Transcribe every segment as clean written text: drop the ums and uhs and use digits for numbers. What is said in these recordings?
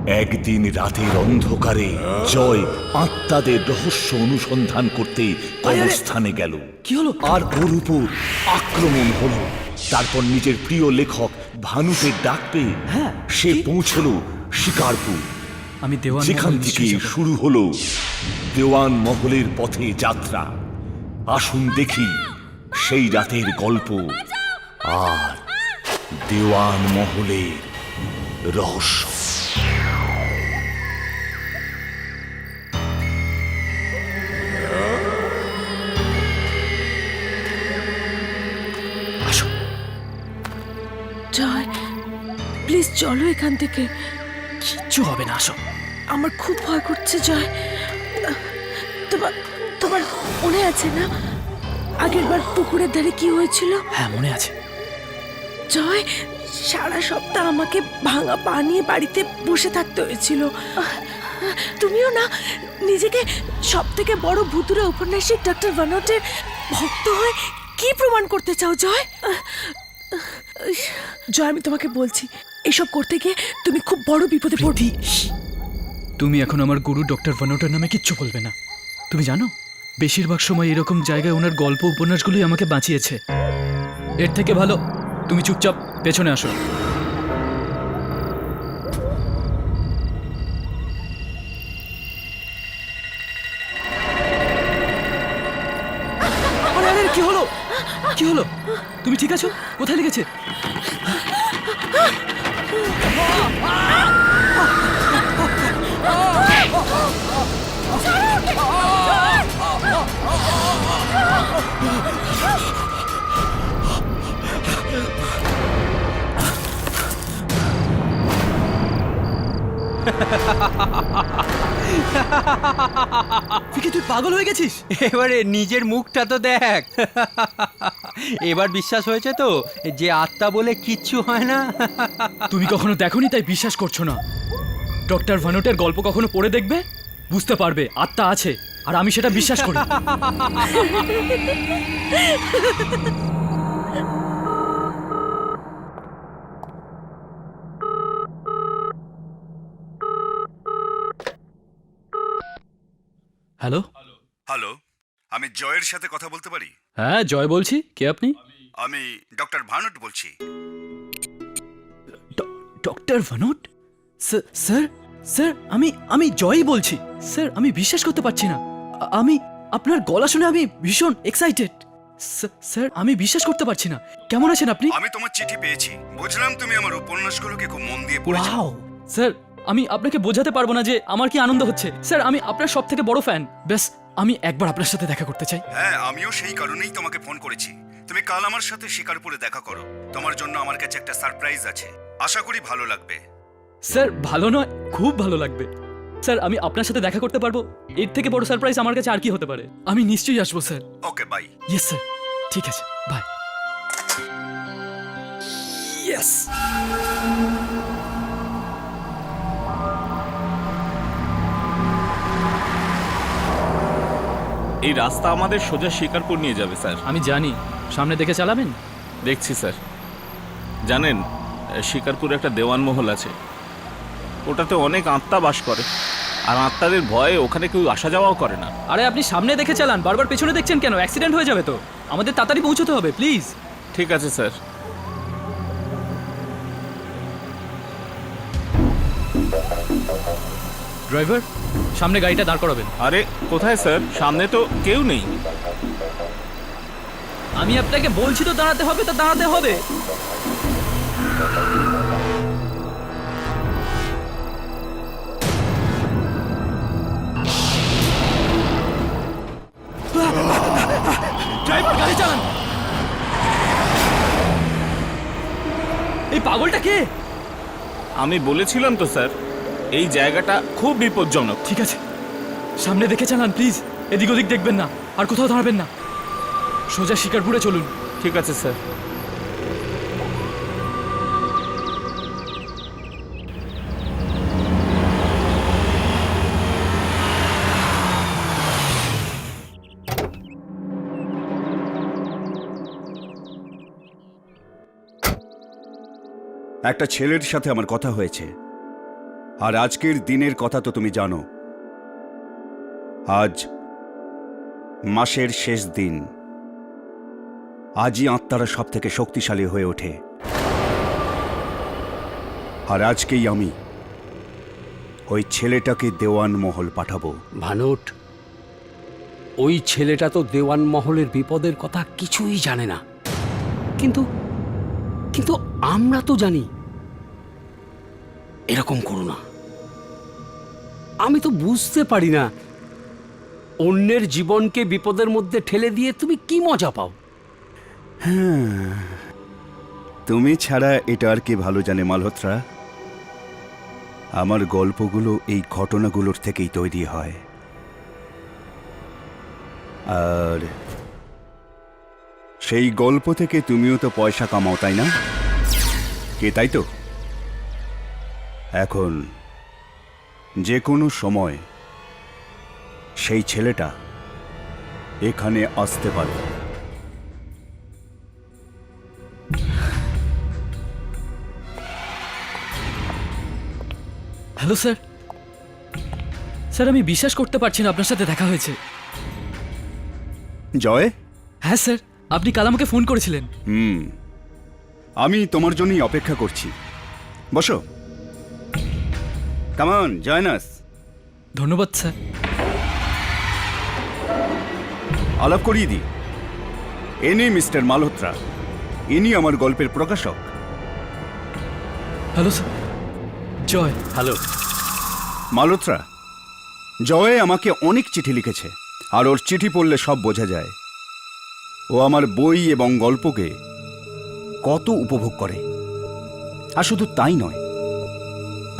একদিন রাতের অন্ধকারে জয় আত্মাদের রহস্য অনুসন্ধান করতে কবরস্থানে গেল। কি হলো? আর ওর উপর আক্রমণ হলো। তারপর নিজের প্রিয় লেখক ভানুকে ডাক পেয়ে হ্যাঁ, সে কি? পৌঁছলো শিকারপুর, আমি দেওয়ান যেখান মহল থেকে নিশ্চয়ই যাব। শুরু হলো দেওয়ান মহলের পথে যাত্রা। আসুন দেখি সেই রাতের গল্প আর দেওয়ান মহলের রহস্য। আসুন। জয়, প্লিজ চলো এখান থেকে। কিচ্ছু হবে না, আসো। আমার খুব ভয় করছে জয়। তোমার তোমার মনে আছে না আগের বার পুকুরের ধারে কি হয়েছিল? হ্যাঁ, মনে আছে। জয়, সারা সপ্তাহ আমাকে ভাঙা পা নিয়ে বাড়িতে বসে থাকতে হয়েছিল। তুমিও না নিজেকে সব থেকে বড় ভুতুরে ঔপন্যাসিক ডক্টর ভানোটের ভক্ত হয়ে কি প্রমাণ করতে চাও জয়? জয়, আমি তোমাকে বলছি এসব করতে গিয়ে তুমি খুব বড় বিপদে পড়বে। প্রীতি, তুমি এখন আমার গুরু ডক্টর ভানোটের নামে কিচ্ছু বলবে না। তুমি জানো, বেশিরভাগ সময় এরকম জায়গায় ওনার গল্প উপন্যাসগুলোই আমাকে বাঁচিয়েছে। এর থেকে ভালো তুমি চুপচাপ পেছনে আসো। আরে আরে, কি হলো? কি হলো? তুমি ঠিক আছো? কোথায় লেগেছে? তুই তুই পাগল হয়ে গেছিস? এবারে নিজের মুখটা তো দেখ। এবার বিশ্বাস হয়েছে তো যে আত্মা বলে কিচ্ছু হয় না? তুমি কখনো দেখোনি তাই বিশ্বাস করছো না। ডক্টর ভানোটের গল্প কখনো পড়ে দেখবে, বুঝতে পারবে আত্মা আছে, আর আমি সেটা বিশ্বাস করি। হ্যালো। হ্যালো, আমি জয়ের সাথে কথা বলতে পারি? হ্যাঁ, জয় বলছি। কে আপনি? আমি ডক্টর ভানুট বলছি। ডক্টর ভানোট? স্যার, স্যার, আমি জয়ই বলছি। স্যার, আমি বিশ্বাস করতে পারছি না। আমি আপনার গলা শুনে আমি ভীষণ এক্সাইটেড। স্যার, আমি বিশ্বাস করতে পারছি না। কেমন আছেন আপনি? আমি তোমার চিঠি পেয়েছি, বুঝলাম তুমি আমার উপন্যাসগুলোকে খুব মন দিয়ে পড়েছো। ওয়াও! স্যার, আমি আপনাকে বোঝাতে পারবো না যে আমার কি আনন্দ হচ্ছে। স্যার, আমি আপনার সব থেকে বড় ফ্যান। ব্যাস, আমি একবার আপনার সাথে দেখা করতে চাই। হ্যাঁ, আমিও সেই কারণেই তোমাকে ফোন করেছি। তুমি কাল আমার সাথে শিকারপুরে দেখা করো। তোমার জন্য আমার কাছে একটা সারপ্রাইজ আছে, আশা করি ভালো লাগবে। স্যার, ভালো নয়, খুব ভালো লাগবে। স্যার, আমি আপনার সাথে দেখা করতে পারবো, এর থেকে বড় সারপ্রাইজ আমার কাছে আর কি হতে পারে। আমি নিশ্চয়ই আসবো sir. Okay, bye. Yes sir, ঠিক আছে, বাই। ইয়েস। এই রাস্তা আমাদের সোজা শিকারপুর নিয়ে যাবে স্যার। আমি জানি, সামনে দেখে চালাবেন। দেখছি স্যার। জানেন, শিকারপুরে একটা দেওয়ান মহল আছে, ওটাতে অনেক আত্মা বাস করে, আর আত্মাদের ভয়ে ওখানে কেউ আসা যাওয়াও করে না। আরে আপনি সামনে দেখে চালান, বারবার পেছনে দেখছেন কেন? অ্যাক্সিডেন্ট হয়ে যাবে তো। আমাদের তাড়াতাড়ি পৌঁছতে হবে, প্লিজ। ঠিক আছে স্যার। ড্রাইভার, সামনে গাড়িটা দাঁড় করাবেন। আরে কোথায় স্যার? সামনে তো কেউ নেই। আমি আপনাকে বলছি তো দাঁড়াতে হবে, তা দাঁড়াতে হবে। ড্রাইভার, গাড়ি চালান। এই পাগলটা কে? আমি বলেছিলাম তো স্যার, এই জায়গাটা খুব বিপজ্জনক। ঠিক আছে, সামনে দেখে চালান প্লিজ। এদিক ওদিক দেখবেন না, আর কোথাও দাঁড়াবেন না। সোজা শিকারপুরে চলুন। ঠিক আছে স্যার। একটা ছেলের সাথে আমার কথা হয়েছে। আর আজকের দিনের কথা তো তুমি জানো। আজ মাসের শেষ দিন। আজই আত্মারা সব থেকে শক্তিশালী হয়ে ওঠে। আর আজকেই আমি ওই ছেলেটাকে দেওয়ান মহল পাঠাবো। ভানুট, ওই ছেলেটা তো দেওয়ান মহলের বিপদের কথা কিছুই জানে না, কিন্তু কিন্তু আমরা তো জানি। এরকম করো না। আমি তো বুঝতে পারি না, অন্যের জীবনকে বিপদের মধ্যে ঠেলে দিয়ে তুমি কি মজা পাও? তুমি ছাড়া এটা আর কে ভালো জানে মালহোত্রা? আমার গল্পগুলো এই ঘটনাগুলোর থেকেই তৈরি হয়। আর সেই গল্প থেকে তুমিও তো পয়সা কামাও, তাই না? কে তাই তো? এখন যে কোনো সময় সেই ছেলেটা এখানে আসতে পারে। Hello sir. স্যার আমি বিশ্বাস করতে পারছি না আপনার সাথে দেখা হয়েছে। জয়, হ্যাঁ স্যার, আপনি কাল আমাকে ফোন করেছিলেন। আমি তোমার জন্যই অপেক্ষা করছি। বসো। Come on, join us. ধন্যবাদ স্যার। আলাপ করিয়ে দিই। এনে মিস্টার মালহোত্রা, ইনি আমার গল্পের প্রকাশক। Hello sir. Joy. Hello. Malhotra, Joy আমাকে অনেক চিঠি লিখেছে, আর ওর চিঠি পড়লে সব বোঝা যায় ও আমার বই এবং গল্পকে কত উপভোগ করে। আর শুধু তাই নয়,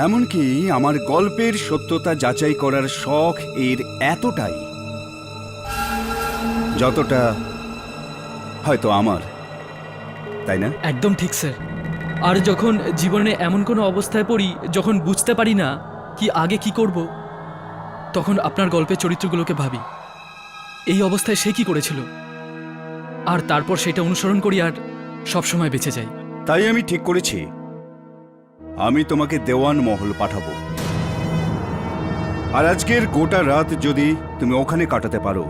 এমনকি আমার গল্পের সত্যতা যাচাই করার শখ এর এতটাই যতটা হয়তো আমার, তাই না? একদম ঠিক স্যার। আর যখন জীবনে এমন কোনো অবস্থায় পড়ি যখন বুঝতে পারি না কি আগে কি করব, তখন আপনার গল্পের চরিত্রগুলোকে ভাবি এই অবস্থায় সে কি করেছিল, আর তারপর সেটা অনুসরণ করি আর সবসময় বেঁচে যাই। তাই আমি ঠিক করেছি আমি তোমাকে দেওয়ান মহল পাঠাবো। আর আজকের গোটা রাত যদি তুমি ওখানে কাটাতে পারো,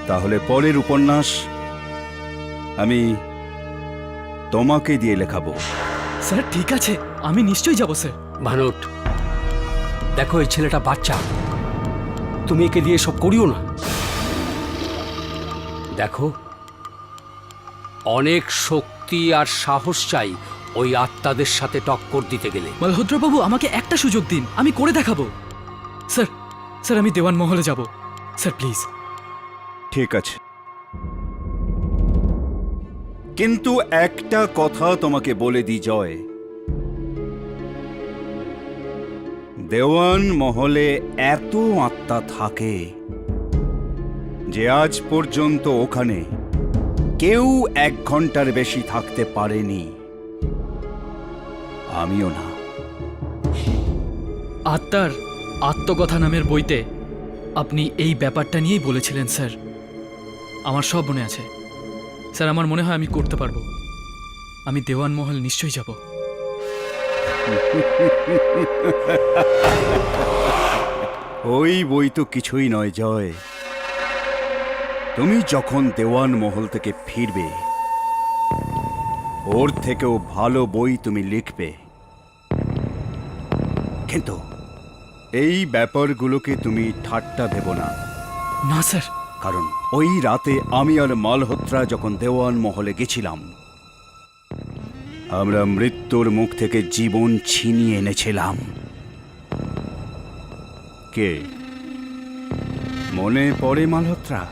তাহলে পরের উপন্যাস আমি তোমাকে দিয়ে লেখাবো। স্যার ঠিক আছে, আমি নিশ্চয়ই যাব স্যার। ভানুট, দেখো এই ছেলেটা বাচ্চা, তুমি একে দিয়ে সব করিও না। দেখো, অনেক শক্তি আর সাহস চাই ওই আত্মাদের সাথে টক্কর দিতে গেলে। মালহোত্রাবাবু আমাকে একটা সুযোগ দিন, আমি করে দেখাবো। স্যার, স্যার আমি দেওয়ান মহলে যাব স্যার, প্লিজ। ঠিক আছে, কিন্তু একটা কথা তোমাকে বলে দিই জয়, দেওয়ান মহলে এত আত্মা থাকে যে আজ পর্যন্ত ওখানে কেউ 1 ঘন্টার বেশি থাকতে পারেনি, আমিও না। আত্মার আত্মকথা নামের বইতে আপনি এই ব্যাপারটা নিয়েই বলেছিলেন স্যার। আমার সব মনে আছে স্যার, আমার মনে হয় আমি করতে পারবো। আমি দেওয়ান মহল নিশ্চয়ই যাব। ওই বই তো কিছুই নয় জয়। তুমি যখন দেওয়ান মহল থেকে ফিরবে, ওর থেকেও ভালো বই তুমি লিখবে। কিন্তু এই ব্যাপারগুলোকে তুমি ঠাট্টা ভেবো না। না স্যার। কারণ ওই রাতে আমি আর মালহোত্রা যখন দেওয়ান মহলে গেছিলাম, আমরা মৃত্যুর মুখ থেকে জীবন ছিনিয়ে এনেছিলাম। কে মনে পড়ে মালহোত্রা?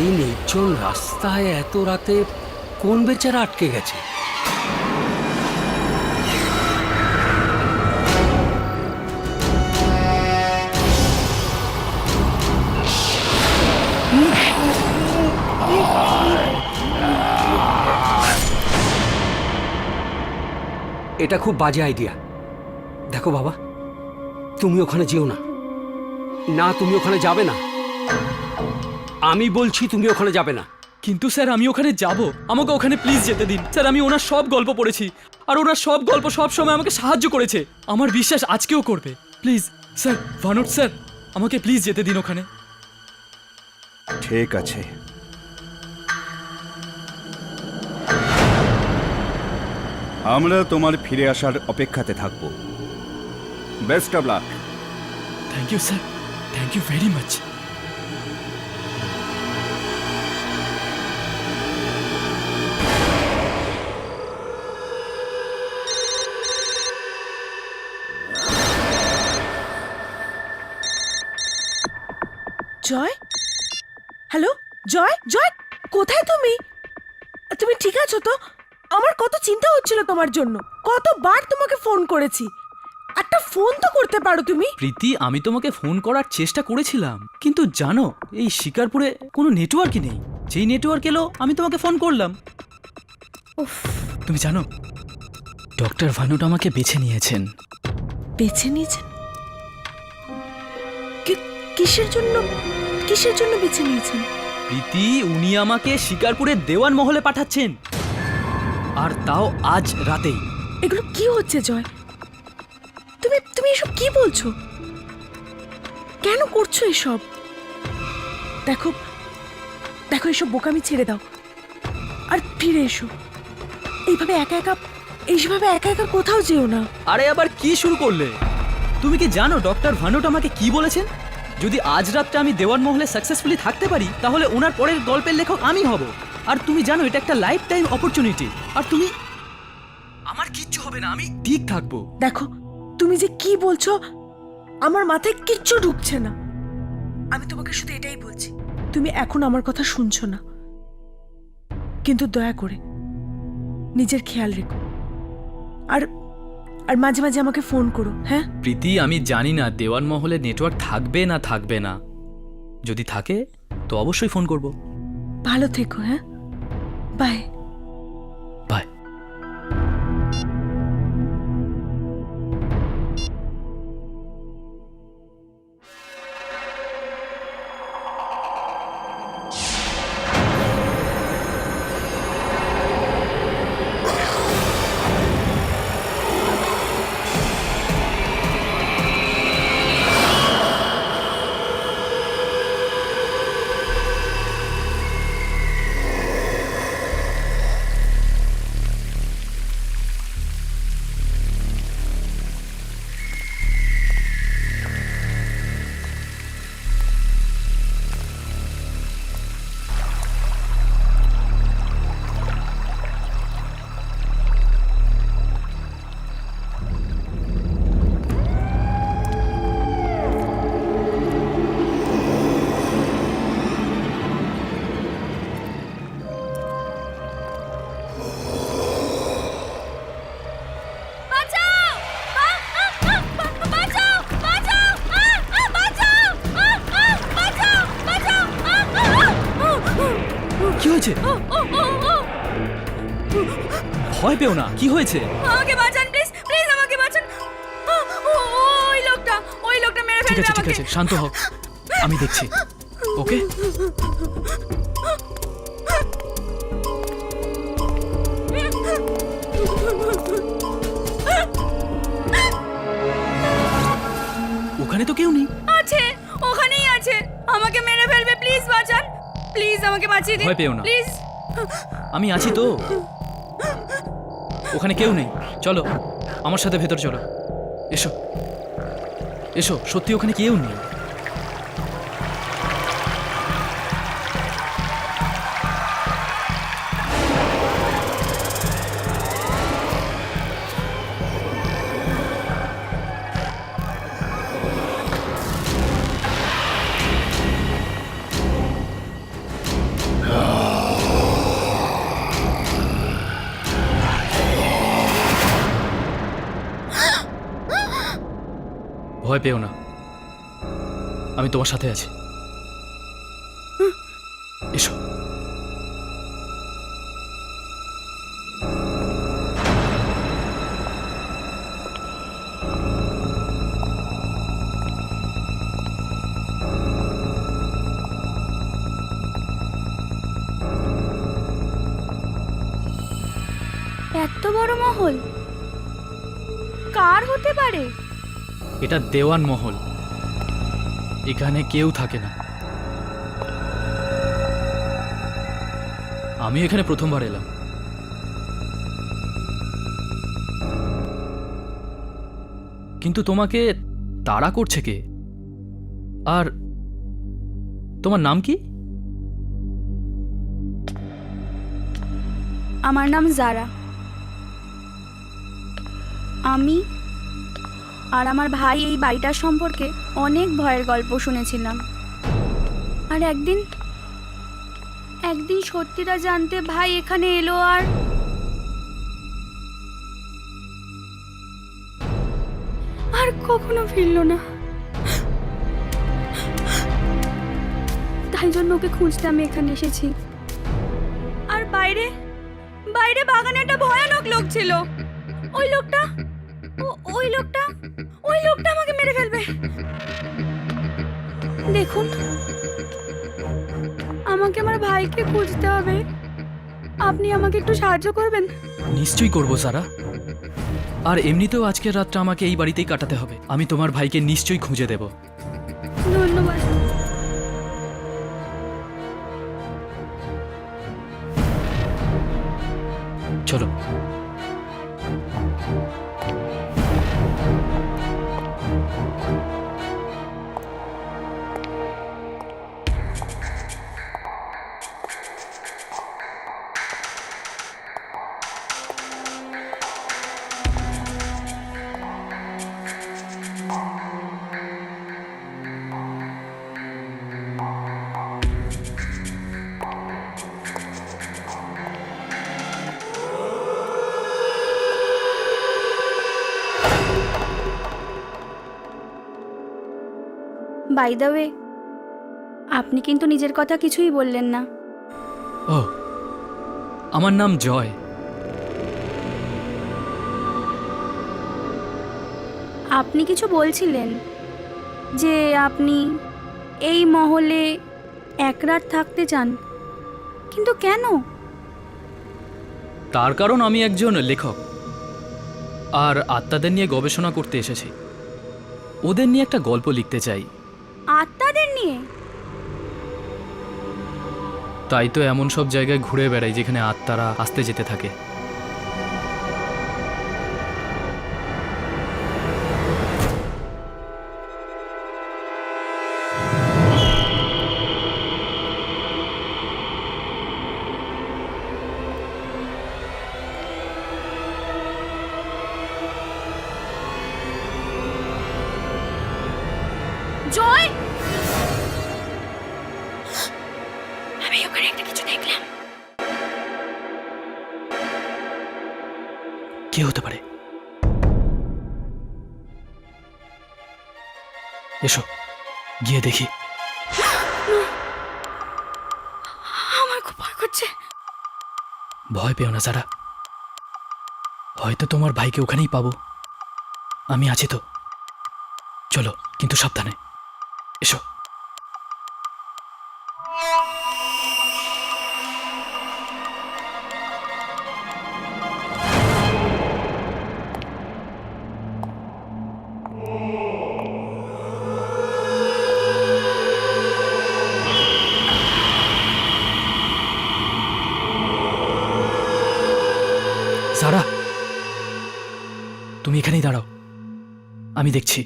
এই নির্জন রাস্তায় এত রাতে কোন বেচারা আটকে গেছে? এটা খুব বাজে আইডিয়া। দেখো বাবা, তুমি ওখানে যেও না। না, তুমি ওখানে যাবে না। আমি বলছি তুমি ওখানে যাবে না। কিন্তু স্যার আমি ওখানে যাব, আমাকে ওখানে প্লিজ যেতে দিন স্যার। আমি ওনার সব গল্প পড়েছি, আর ওনার সব গল্প সব সময় আমাকে সাহায্য করেছে। আমার বিশ্বাস আজকেও করবে। প্লিজ স্যার, ভানুট স্যার, আমাকে প্লিজ যেতে দিন ওখানে। ঠিক আছে, আমরা তোমার ফিরে আসার অপেক্ষাতে থাকবো। Best of luck. Thank you sir, thank you very much. Joy, hello Joy, Joy কোথায় তুমি? তুমি ঠিক আছো তো? আমার কত চিন্তা হচ্ছিল তোমার জন্য, কতবার তোমাকে ফোন করেছি। একটা ফোন তো করতে পারো তুমি। প্রীতি, আমি তোমাকে ফোন করার চেষ্টা করেছিলাম, কিন্তু জানো এই শিকারপুরে কোনো নেটওয়ার্কই নেই। যেই নেটওয়ার্ক এলো আমি তোমাকে ফোন করলাম। উফ, তুমি জানো ডক্টর ভানুট আমাকে বেছে নিয়েছেন। বেছে নিয়েছেন? কিসের জন্য, কিসের জন্য বেছে নিয়েছেন? প্রীতি, উনি আমাকে শিকারপুরের দেওয়ান মহলে পাঠাচ্ছেন, আর তাও আজ রাতেই। এগুলো কি হচ্ছে জয়? তুমি তুমি এসব কি বলছো? কেন করছো এসব? দেখো দেখো, এসব বোকামি ছেড়ে দাও আর ফিরে এসো। এইভাবে একা একা কোথাও যেও না। আরে আবার কি শুরু করলে? তুমি কি জানো ডক্টর ভানুট আমাকে কি বলেছেন? যদি আজ রাতটা আমি দেওয়ান মহলে সাকসেসফুলি থাকতে পারি, তাহলে ওনার পরের গল্পের লেখক আমি হব। আর তুমি জানো এটা একটা লাইফ টাইম অপরচুনিটি। আর তুমি, আমার কিচ্ছু হবে না, আমি ঠিক থাকবো। দেখো তুমি যে কি বলছো, আমার মাথায় কিচ্ছু ঢুকছে না। আমি তোমাকে শুধু এটাই বলছি, তুমি এখন আমার কথা শুনছো না, কিন্তু দয়া করে নিজের খেয়াল রেখো। আর আর মাঝে মাঝে আমাকে ফোন করো, হ্যাঁ? প্রীতি, আমি জানি না দেওয়ান মহলে নেটওয়ার্ক থাকবে না থাকবে না। যদি থাকে তো অবশ্যই ফোন করব। ভালো থেকো, হ্যাঁ? বাই। বাই। কি হয়েছে? ভয় পেও না, কি হয়েছে? আমাকে বাঁচান প্লিজ, প্লিজ আমাকে বাঁচান। ওই লোকটা মেরে ঠিক ফেলবে আছে ঠিক আমাকে। আছে, শান্ত হও, আমি দেখছি। ওকে, ওখানে তো কেউ নেই। আছে, ওখানেই আছে, আমাকে মেরে ফেলবে। প্লিজ বাঁচান, প্লিজ আমাকে বাঁচিয়ে দিন। ভয় পেও না। প্লিজ। আমি আছি তো, ওখানে কেউ নেই। চলো আমার সাথে ভেতর চলো, এসো এসো, সত্যি ওখানে কেউ নেই। ভয় পেও না, আমি তোমার সাথে আছি। এসো। এত বড় মহল কার হতে পারে? এটা দেওয়ান মহল, এখানে কেউ থাকে না। আমি এখানে প্রথমবার এলাম। কিন্তু তোমাকে তাড়া করছে কে? আর তোমার নাম কি? আমার নাম জারা। আমি আর আমার ভাই এই বাড়িটার সম্পর্কে অনেক ভয়ের গল্প শুনেছিলাম। আর একদিন সত্যিটা জানতে ভাই এখানে এলো আর কখনো ফিরল না। তাই জন্য ওকে খুঁজতে আমি এখানে এসেছি। আর বাইরে বাগানে একটা ভয়ানক লোক ছিল। ওই লোকটা আমাকে মেরে ফেলবে। দেখুন, আমাকে আমার ভাইকে খুঁজতে হবে। আপনি আমাকে একটু সাহায্য করবেন? নিশ্চয়ই করবো সারা। আর এমনিতেও আজকের রাতটা আমাকে এই বাড়িতেই কাটাতে হবে। আমি তোমার ভাইকে নিশ্চয়ই খুঁজে দেব। ধন্যবাদ। চলো। বাই দ্য ওয়ে, আপনি কিন্তু নিজের কথা কিছুই বললেন না। ও, আমার নাম জয়। আপনি কিছু বলছিলেন যে আপনি এই মহলে এক রাত থাকতে চান, কিন্তু কেন? তার কারণ আমি একজন লেখক আর আত্মাদের নিয়ে গবেষণা করতে এসেছি। ওদের নিয়ে একটা গল্প লিখতে চাই। আত্মাদের নিয়ে? তাই তো এমন সব জায়গায় ঘুরে বেড়াই যেখানে আত্মারা আসতে যেতে থাকে। জয়, আমি ওখানে একটা কিছু দেখলাম। কে হতে পারে? এসো গিয়ে দেখি। আমার খুব ভয় করছে। ভয় পেও না সারা, হয়তো তোমার ভাইকে ওখানেই পাবো। আমি আছি তো। চলো, কিন্তু সাবধানে এসো। সারা, তুমি এখানেই দাঁড়াও, আমি দেখছি।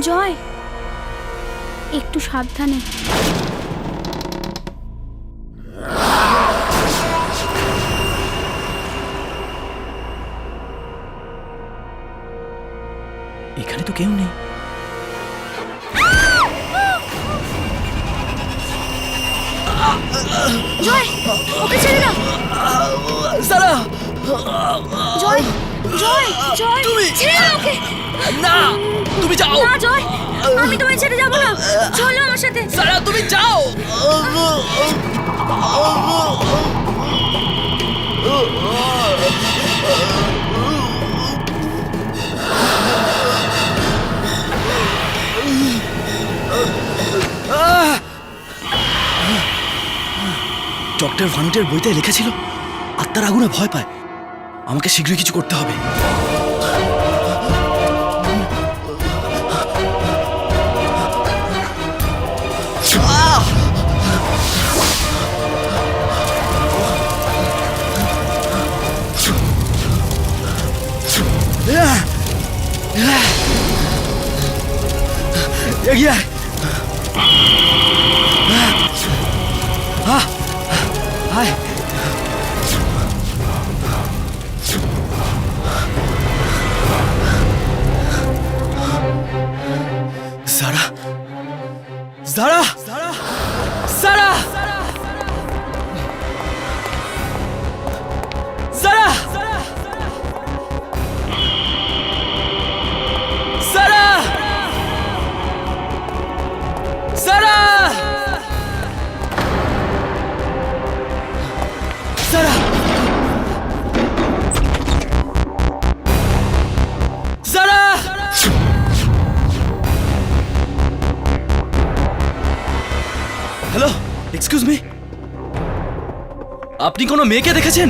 জয়, একটু সাবধানে। এখানে তো কেউ নেই। জয়, ওকে ছেড়ে দাও। সারা, জয়, জয়, জয়, ছেড়ে দাও ওকে। না, তুমি যাও। না জয়, আমি তোমায় ছেড়ে যাবো না। চলো আমার সাথে। সারা, তুমি যাও। ডক্টর ভানুটের বইতে লেখা ছিল আত্মার আগুনে ভয় পায়। আমাকে শীঘ্রই কিছু করতে হবে। এগিয়ে আয়। আয়। জারা, জারা, জারা, জারা, জারা, জারা, জারা, জারা। হ্যালো, এক্সকিউজ মি, আপনি কোনো মেয়েকে দেখেছেন?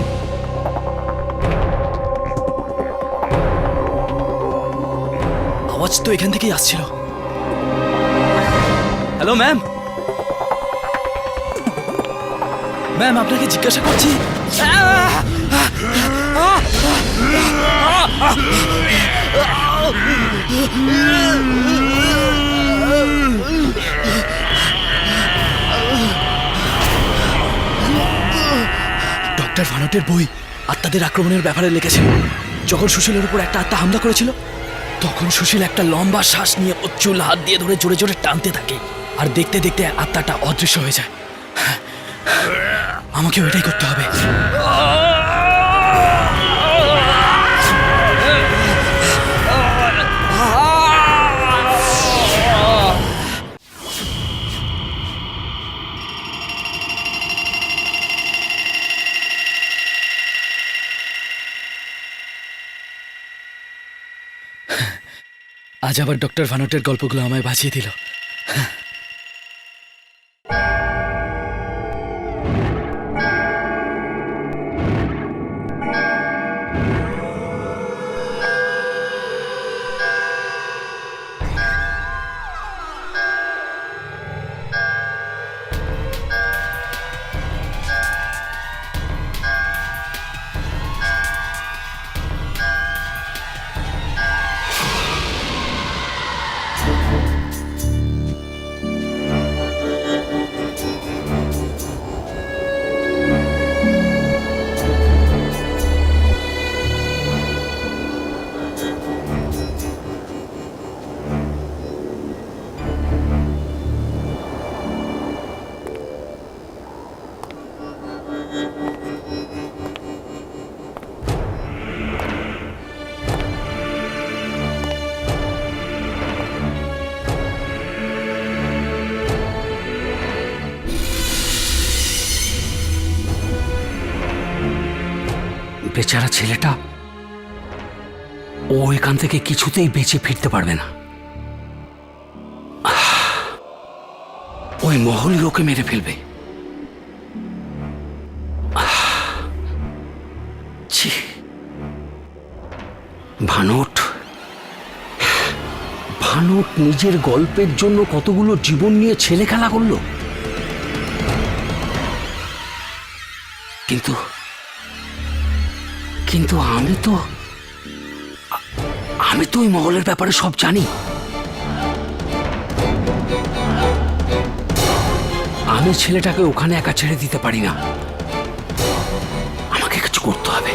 আওয়াজ তো এখান থেকেই আসছিল। হ্যালো ম্যাম, ম্যাম আপনাকে জিজ্ঞাসা করছি। ডক্টর ভানুটের বই আত্মাদের আক্রমণের ব্যাপারে লিখেছিল। যখন সুশীলের উপর একটা আত্মা হামলা করেছিল, তখন সুশীল একটা লম্বা শ্বাস নিয়ে চুল হাত দিয়ে ধরে জোরে জোরে টানতে থাকে, আর দেখতে দেখতে আত্মাটা অদৃশ্য হয়ে যায়। আমাকেও এটাই করতে হবে। আজ আবার ডক্টর ভানুটের গল্পগুলো আমায় বাঁচিয়ে দিল। বেচারা ছেলেটা, ও এখান থেকে কিছুতেই বেঁচে ফিরতে পারবে না। ওই মহলই ওকে মেরে ফেলবে। ছি, ভানুট ভানুট নিজের গল্পের জন্য কতগুলো জীবন নিয়ে ছেলে খেলা করলো, কিন্তু কিন্তু আমি তো ওই মহলের ব্যাপারে সব জানি। আমি ছেলেটাকে ওখানে একা ছেড়ে দিতে পারি না, আমাকে কিছু করতে হবে।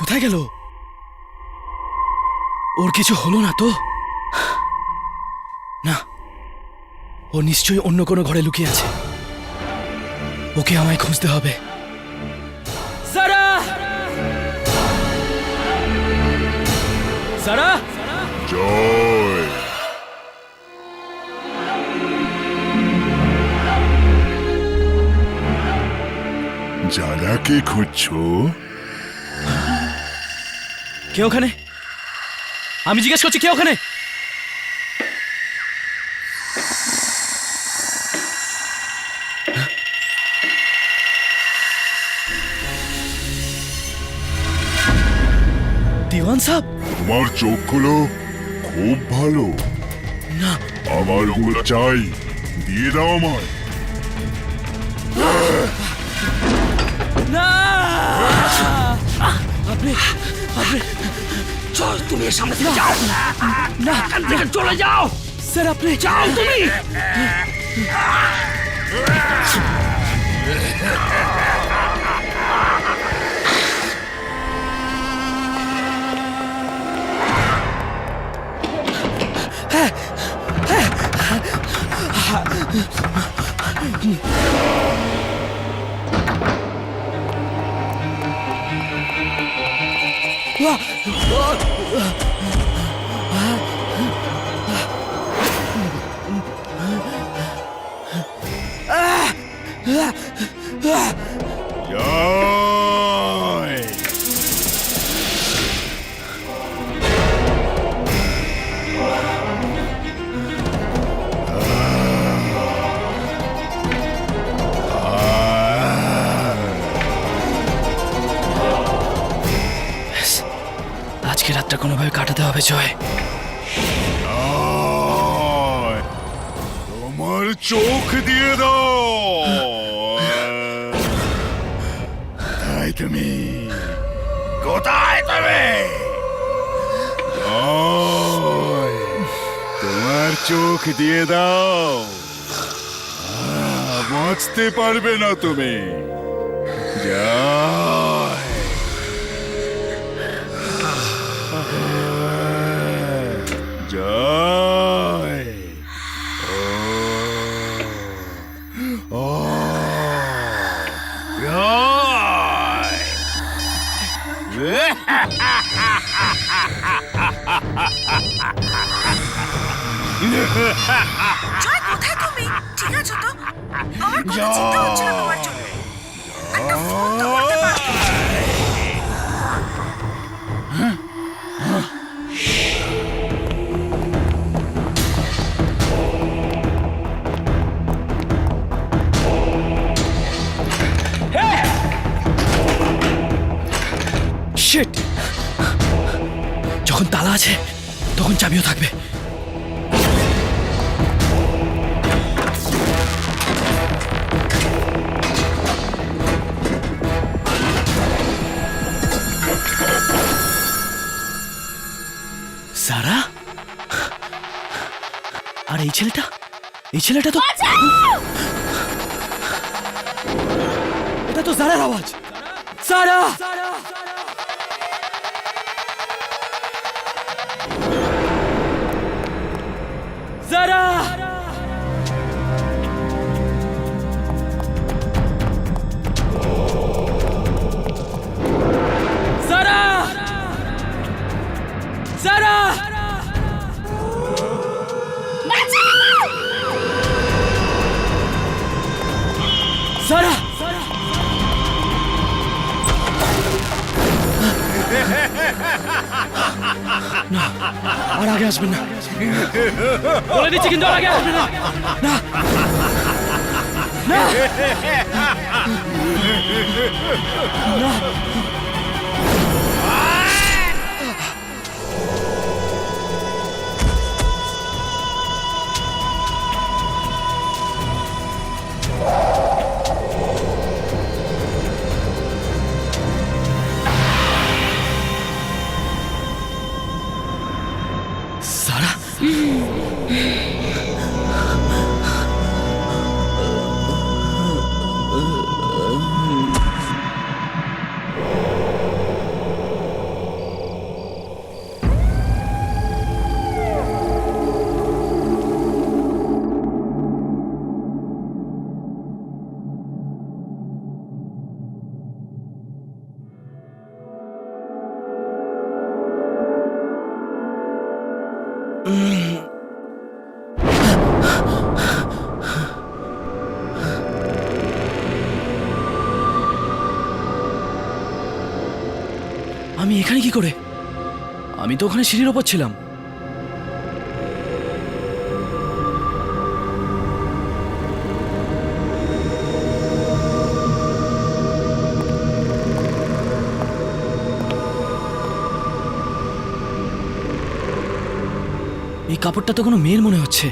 কোথায় গেল? ওর কিছু হলো না তো? না, ও নিশ্চয়ই অন্য কোনো ঘরে লুকিয়ে আছে। ওকে আমায় খুঁজতে হবে। সারা, সারা, জয়। যারাকে খুঁজছো? কে ওখানে? আমি জিজ্ঞেস করছি, কে ওখানে? দেওয়ান সাহেব, তোমার চোখগুলো খুব ভালো। না আমার ওগুলো চাই, দিয়ে দাও আমায়। না, আপনি আপনি চল, তুমি এর সামনে থেকে যাও। না, এখান থেকে চলে যাও। স্যার আপনি যাও তুমি। জয়। আজকে রাতটা কোনোভাবে কাটাতে হবে জয়। জয়। তোমার চোখ দিয়ে দাও। কোথায় তুমি? কোথায় তুমি? জয়। তোমার চোখ দিয়ে দাও। বাঁচতে পারবে না তুমি। জয়। জয়। ও জয়। জয় কোথায় তুমি? ঠিক আছো তো? আমার কোনো চিন্তা হচ্ছে না তোমার জন্য। একটা ফোন তো করতে পারো। শিট, যখন তালা আছে তখন চাবিও থাকবে। সারা, আর এই ছেলেটা, এই ছেলেটা তো, এটা তো সারার আওয়াজ। সারা, সারা, সারা, সারা, সারা, না, আর আগে আসবেন না, বলে দিচ্ছি কিন্তু আর আগে আসবেন না, না, না, না। সারা, আমি এখানে কি করে? আমি তো ওখানে সিঁড়ির ওপর ছিলাম। এই কাপড়টা তো কোনো মেয়ের মনে হচ্ছে।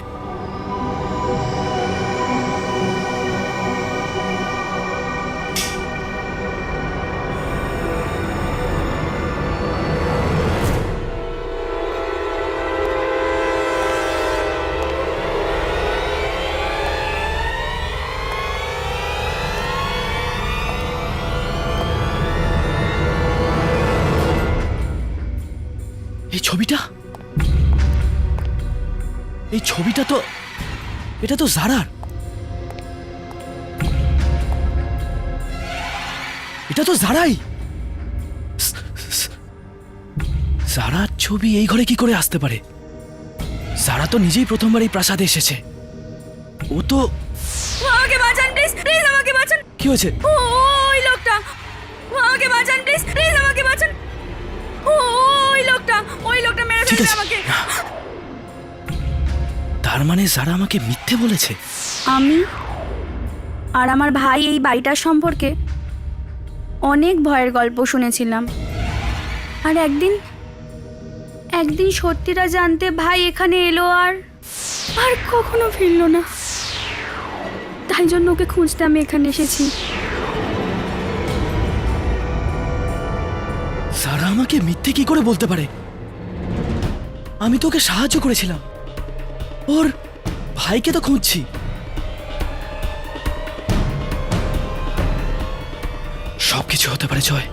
এই ছবিটা, এই ছবিটা তো, এটা তো জারার। এটা তো জারাই। জারার ছবি এই ঘরে কি করে আসতে পারে? জারা তো নিজেই প্রথমবার এই প্রাসাদে এসেছে। ও তো, আমাকে বাঁচান প্লিজ, প্লিজ আমাকে বাঁচান। কি হয়েছে? ওই লোকটা, আমাকে বাঁচান প্লিজ, প্লিজ আমাকে বাঁচান। ওই লোকটা মেরে ঠিক ফেলবে আছে। আমাকে। তার মানে জারা আমাকে মিথ্যে বলেছে। আমি আর আমার ভাই এই বাড়িটার সম্পর্কে অনেক ভয়ের গল্প শুনেছিলাম। আর একদিন সত্যিটা জানতে ভাই এখানে এলো আর কখনো ফিরল না। তাই জন্য ওকে খুঁজতে আমি এখানে এসেছি। জারা আমাকে মিথ্যে কি করে বলতে পারে? আমি তো ওকে সাহায্য করেছিলাম, ওর ভাইকে তো খুঁজছি। সবকিছু হতে পারে জয়।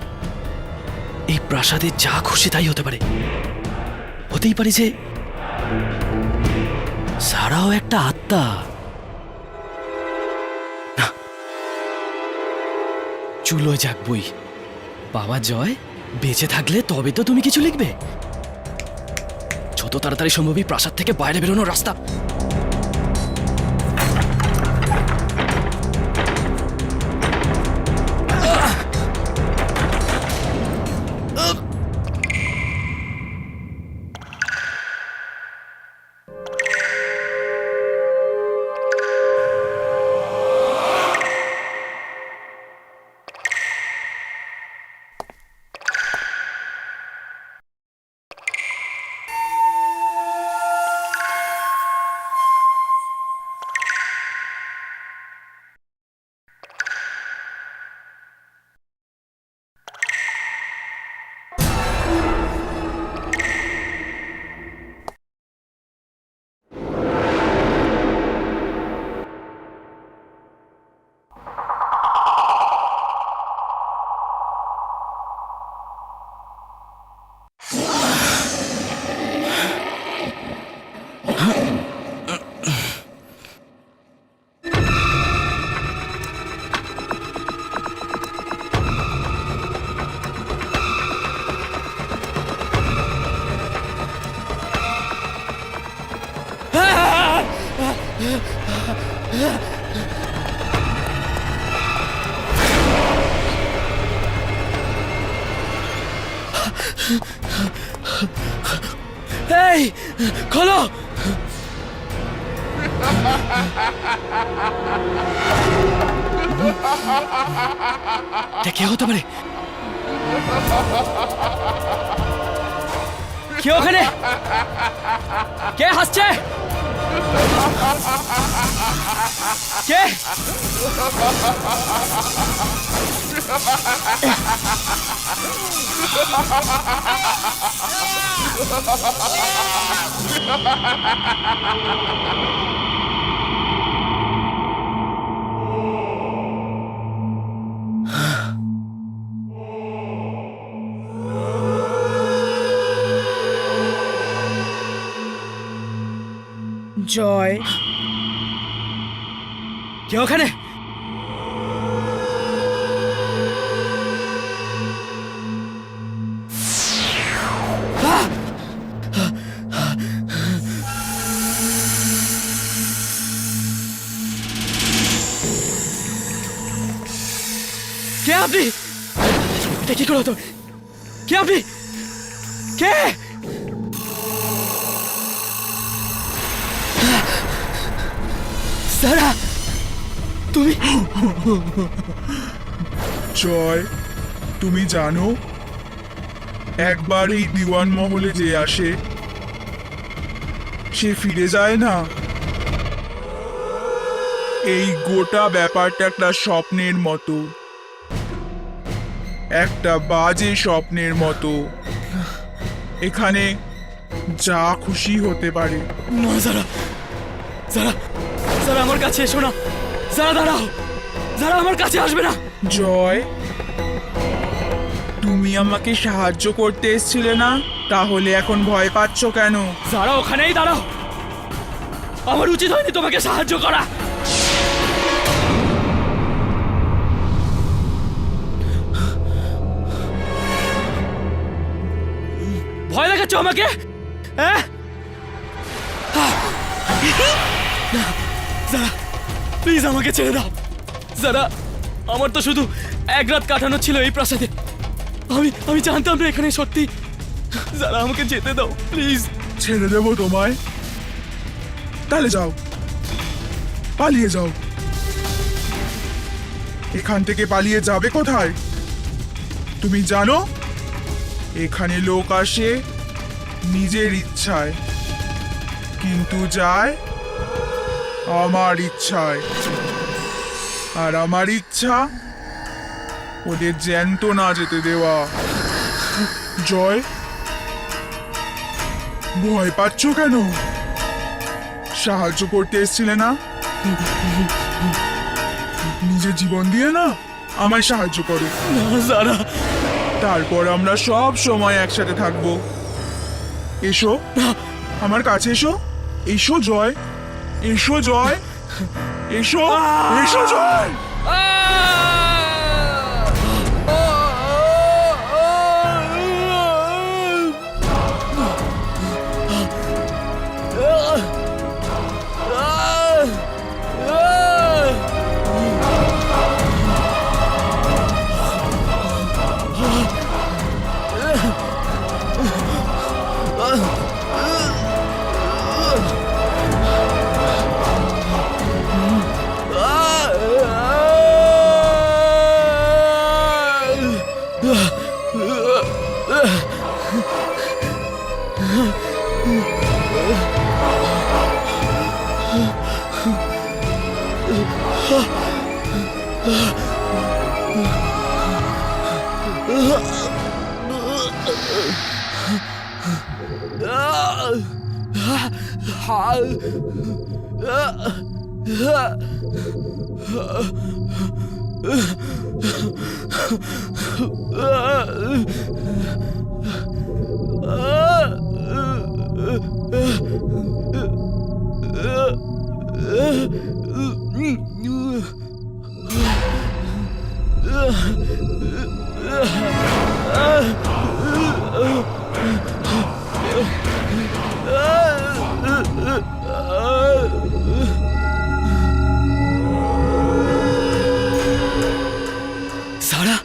এই প্রাসাদে যা খুশি তাই হতে পারে। হতেই পারে যে সারাও একটা আত্মা। না, চুলোয় যাক বই। বাবা জয় বেঁচে থাকলে তবে তো তুমি কিছু লিখবে। যত তাড়াতাড়ি সম্ভব এই প্রাসাদ থেকে বাইরে বেরোনোর রাস্তা। এই খোলো। কে হতে পারে? কে ওখানে? কে হাসছে? কে? জয়, কে ওখানে? কে আপনি? এটা কি করে হতো? কে আপনি? কে? সারা, তুমি? জয়, তুমি জানো একবার এই দিওয়ান মহলে যে আসে সে ফিরে যায় না। এই গোটা ব্যাপারটা একটা স্বপ্নের মতো, একটা বাজে স্বপ্নের মতো। এখানে যা খুশি হতে পারে। না যারা, যারা, যারা আমার কাছে এসো না। যারা দাঁড়াও, যারা আমার কাছে আসবে না। জয়, তুমি আমাকে সাহায্য করতে এসেছিলে না? তাহলে এখন ভয় পাচ্ছ কেন? যারা ওখানেই দাঁড়াও, আমার উচিত হয়নি তোমাকে সাহায্য করা। ভয় দেখাচ্ছ আমাকে, হ্যাঁ? যারা, প্লিজ আমাকে ছেড়ে দাও। যারা, আমার তো শুধু এক রাত কাটানো ছিল এই প্রাসাদে। আমি জানতাম না এখানে সত্যি। যারা, আমাকে যেতে দাও প্লিজ। ছেড়ে দেবো তোমায়? তাহলে যাও, পালিয়ে যাও। এখান থেকে পালিয়ে যাবে কোথায়? তুমি জানো, এখানে লোক আসে নিজের ইচ্ছায়, কিন্তু যায় আমার ইচ্ছায়। আর আমার ইচ্ছা ওদের জ্যান্ত না যেতে দেওয়া। জয়, ভয় পাচ্ছ কেন? সাহায্য করতে এসেছিলে না? নিজের জীবন দিয়ে না আমায় সাহায্য করো। না যারা, তারপর আমরা সব সময় একসাথে থাকবো। এসো, আমার কাছে এসো। এসো জয়, এসো জয়, এসো, এসো জয়। সারা,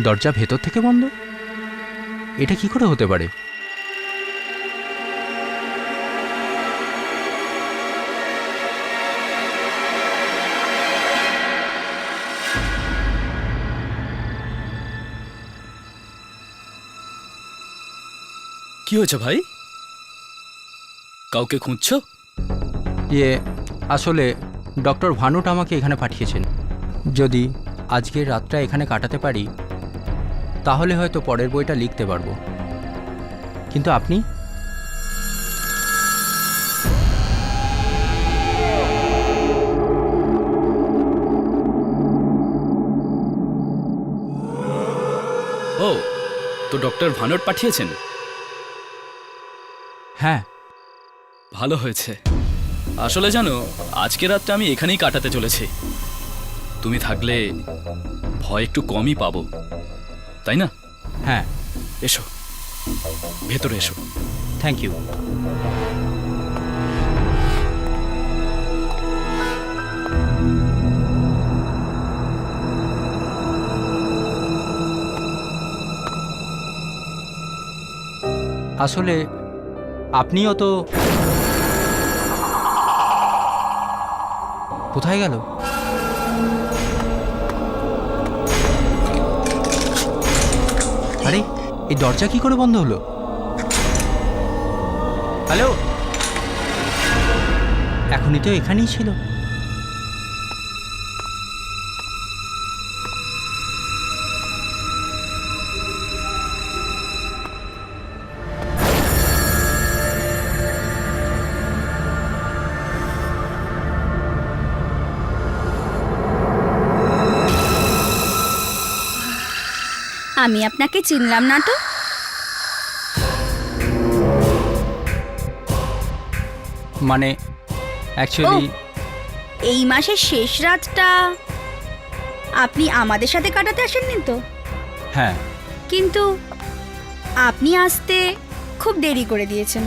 দরজা ভেতর থেকে বন্ধ? এটা কি করে হতে পারে? কি হয়েছে ভাই? কাউকে খুঁজছো? আসলে ডক্টর ভানুট আমাকে এখানে পাঠিয়েছেন। যদি আজকের রাতটা এখানে কাটাতে পারি তাহলে হয়তো পরের বইটা লিখতে পারবো। কিন্তু আপনি? ও, তো ডক্টর ভানট পাঠিয়েছেন? হ্যাঁ। ভালো হয়েছে। আসলে জানো, আজকে রাতটা আমি এখানেই কাটাতে চলেছি। তুমি থাকলে ভয় একটু কমই পাবো, তাই না? হ্যাঁ, এসো, ভেতরে এসো। Thank you. আসলে আপনিও তো কোথায় গেল? আরে এই দরজা কি করে বন্ধ হলো? হ্যালো, এখনই তো এখানেই ছিল। আমি আপনাকে চিনলাম না তো। মানে অ্যাকচুয়ালি এই মাসের শেষ রাতটা আপনি আমাদের সাথে কাটাতে আসেননি তো? হ্যাঁ, কিন্তু আপনি আসতে খুব দেরি করে দিয়েছেন।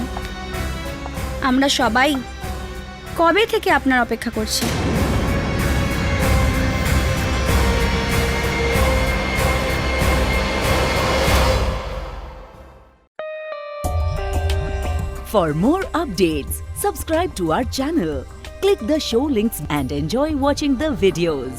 আমরা সবাই কবে থেকে আপনার অপেক্ষা করছি। For more updates, subscribe to our channel, click the show links and enjoy watching the videos.